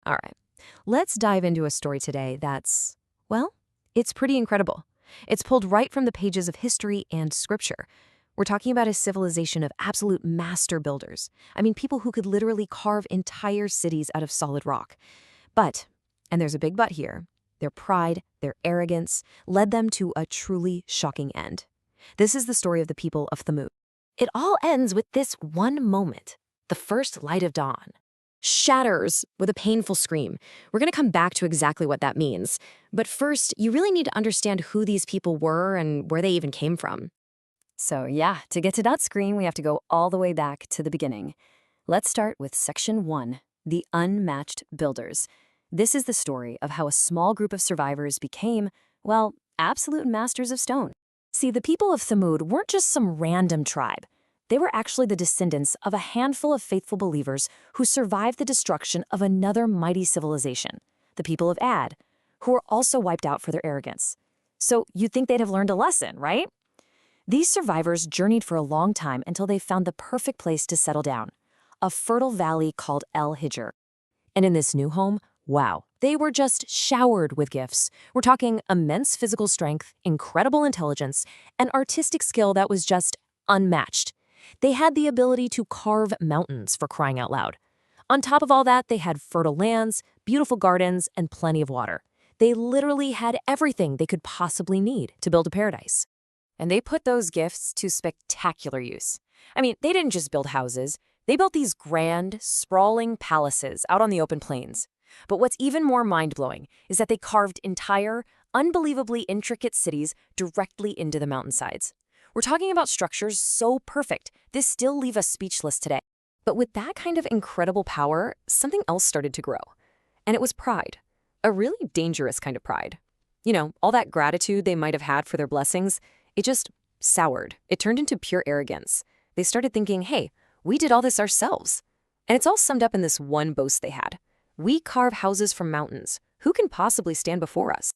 All right, let's dive into a story today that's, well, it's pretty incredible. It's pulled right from the pages of history and scripture. We're talking about a civilization of absolute master builders. I mean, people who could literally carve entire cities out of solid rock. But, and there's a big but here, their pride, their arrogance, led them to a truly shocking end. This is the story of the people of Thamud. It all ends with this one moment, the first light of dawn. Shatters with a painful scream. We're going to come back to exactly what that means. But first, you really need to understand who these people were and where they even came from. So yeah, to get to that scream, we have to go all the way back to the beginning. Let's start with Section 1, the Unmatched Builders. This is the story of how a small group of survivors became, well, absolute masters of stone. See, the people of Thamud weren't just some random tribe. They were actually the descendants of a handful of faithful believers who survived the destruction of another mighty civilization, the people of Ad, who were also wiped out for their arrogance. So you'd think they'd have learned a lesson, right? These survivors journeyed for a long time until they found the perfect place to settle down, a fertile valley called El Hijr. And in this new home, wow, they were just showered with gifts. We're talking immense physical strength, incredible intelligence, and artistic skill that was just unmatched. They had the ability to carve mountains, for crying out loud. On top of all that, they had fertile lands, beautiful gardens, and plenty of water. They literally had everything they could possibly need to build a paradise. And they put those gifts to spectacular use. I mean, they didn't just build houses. They built these grand, sprawling palaces out on the open plains. But what's even more mind-blowing is that they carved entire, unbelievably intricate cities directly into the mountainsides. We're talking about structures so perfect, this still leave us speechless today. But with that kind of incredible power, something else started to grow. And it was pride. A really dangerous kind of pride. You know, all that gratitude they might have had for their blessings, it just soured. It turned into pure arrogance. They started thinking, hey, we did all this ourselves. And it's all summed up in this one boast they had. We carve houses from mountains. Who can possibly stand before us?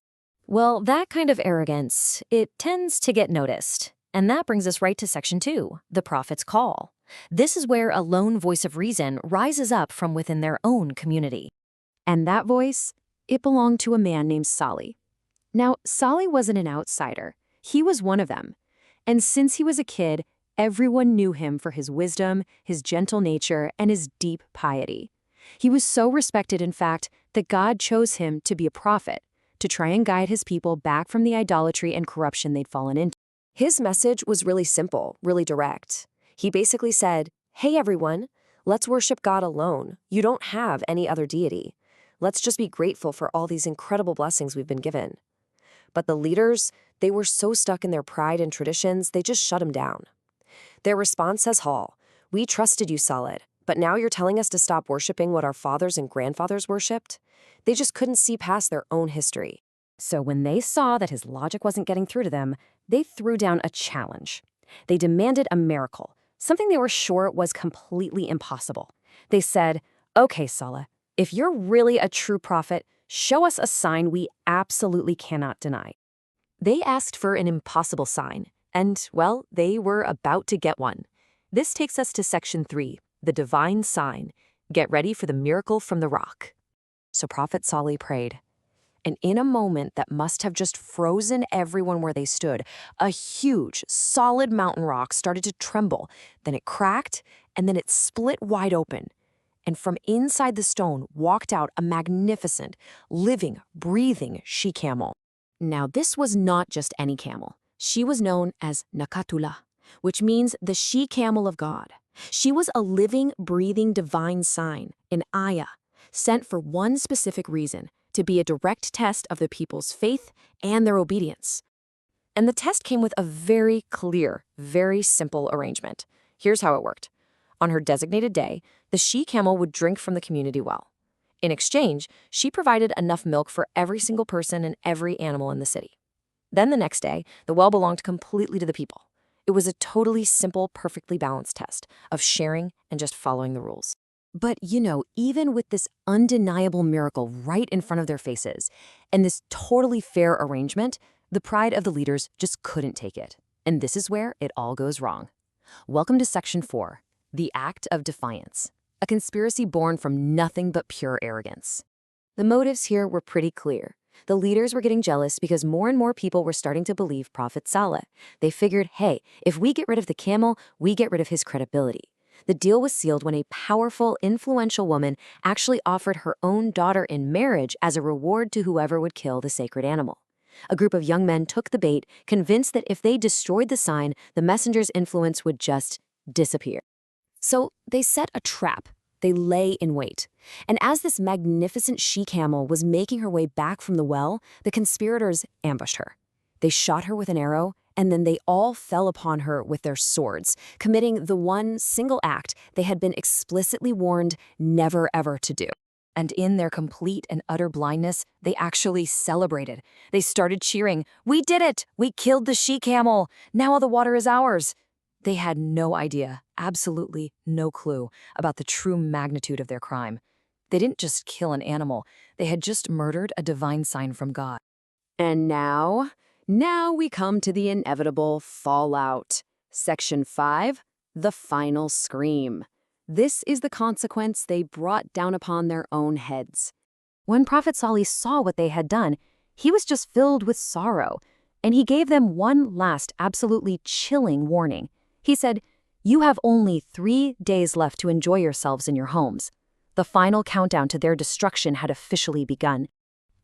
Well, that kind of arrogance, it tends to get noticed. And that brings us right to Section 2, the Prophet's Call. This is where a lone voice of reason rises up from within their own community. And that voice, it belonged to a man named Salih. Now, Salih wasn't an outsider. He was one of them. And since he was a kid, everyone knew him for his wisdom, his gentle nature, and his deep piety. He was so respected, in fact, that God chose him to be a prophet, to try and guide his people back from the idolatry and corruption they'd fallen into. His message was really simple, really direct. He basically said, hey everyone, let's worship God alone. You don't have any other deity. Let's just be grateful for all these incredible blessings we've been given. But the leaders, they were so stuck in their pride and traditions, they just shut him down. Their response says, we trusted you, Salih, but now you're telling us to stop worshiping what our fathers and grandfathers worshipped? They just couldn't see past their own history. So when they saw that his logic wasn't getting through to them, they threw down a challenge. They demanded a miracle, something they were sure was completely impossible. They said, okay, Salih, if you're really a true prophet, show us a sign we absolutely cannot deny. They asked for an impossible sign, and, well, they were about to get one. This takes us to Section 3, the divine sign. Get ready for the miracle from the rock. So Prophet Salih prayed. And in a moment that must have just frozen everyone where they stood, a huge, solid mountain rock started to tremble. Then it cracked, and then it split wide open. And from inside the stone walked out a magnificent, living, breathing she-camel. Now, this was not just any camel. She was known as Nakatullah, which means the she-camel of God. She was a living, breathing divine sign, an ayah, sent for one specific reason, to be a direct test of the people's faith and their obedience. And the test came with a very clear, very simple arrangement. Here's how it worked. On her designated day, the she-camel would drink from the community well. In exchange, she provided enough milk for every single person and every animal in the city. Then the next day, the well belonged completely to the people. It was a totally simple, perfectly balanced test of sharing and just following the rules. But, you know, even with this undeniable miracle right in front of their faces and this totally fair arrangement, the pride of the leaders just couldn't take it. And this is where it all goes wrong. Welcome to Section 4, the act of defiance, a conspiracy born from nothing but pure arrogance. The motives here were pretty clear. The leaders were getting jealous because more and more people were starting to believe Prophet Salih. They figured, hey, if we get rid of the camel, we get rid of his credibility. The deal was sealed when a powerful, influential woman actually offered her own daughter in marriage as a reward to whoever would kill the sacred animal. A group of young men took the bait, convinced that if they destroyed the sign, the messenger's influence would just disappear. So they set a trap. They lay in wait. And as this magnificent she-camel was making her way back from the well, the conspirators ambushed her. They shot her with an arrow, and then they all fell upon her with their swords, committing the one single act they had been explicitly warned never ever to do. And in their complete and utter blindness, they actually celebrated. They started cheering, "We did it! We killed the she-camel! Now all the water is ours!" They had no idea, absolutely no clue, about the true magnitude of their crime. They didn't just kill an animal, they had just murdered a divine sign from God. And now we come to the inevitable fallout. Section 5, the final scream. This is the consequence they brought down upon their own heads. When Prophet Salih saw what they had done, he was just filled with sorrow, and he gave them one last absolutely chilling warning. He said, "You have only 3 days left to enjoy yourselves in your homes." The final countdown to their destruction had officially begun.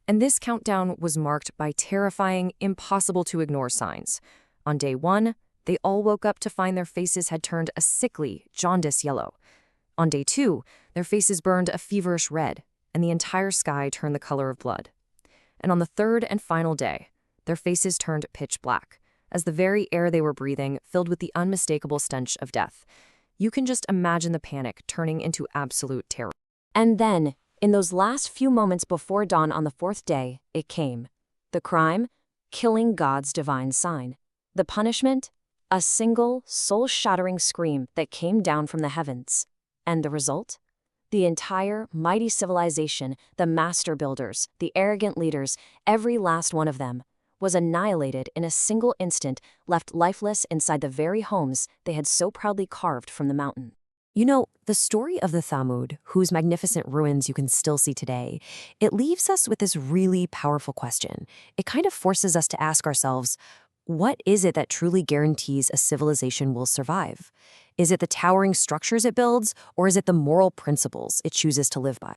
And this countdown was marked by terrifying, impossible-to-ignore signs. On day 1, they all woke up to find their faces had turned a sickly, jaundice yellow. On day 2, their faces burned a feverish red, and the entire sky turned the color of blood. And on the 3rd and final day, their faces turned pitch black, as the very air they were breathing filled with the unmistakable stench of death. You can just imagine the panic turning into absolute terror. And then, in those last few moments before dawn on the 4th day, it came. The crime? Killing God's divine sign. The punishment? A single, soul-shattering scream that came down from the heavens. And the result? The entire mighty civilization, the master builders, the arrogant leaders, every last one of them, was annihilated in a single instant, left lifeless inside the very homes they had so proudly carved from the mountain. You know, the story of the Thamud, whose magnificent ruins you can still see today, it leaves us with this really powerful question. It kind of forces us to ask ourselves, what is it that truly guarantees a civilization will survive? Is it the towering structures it builds, or is it the moral principles it chooses to live by?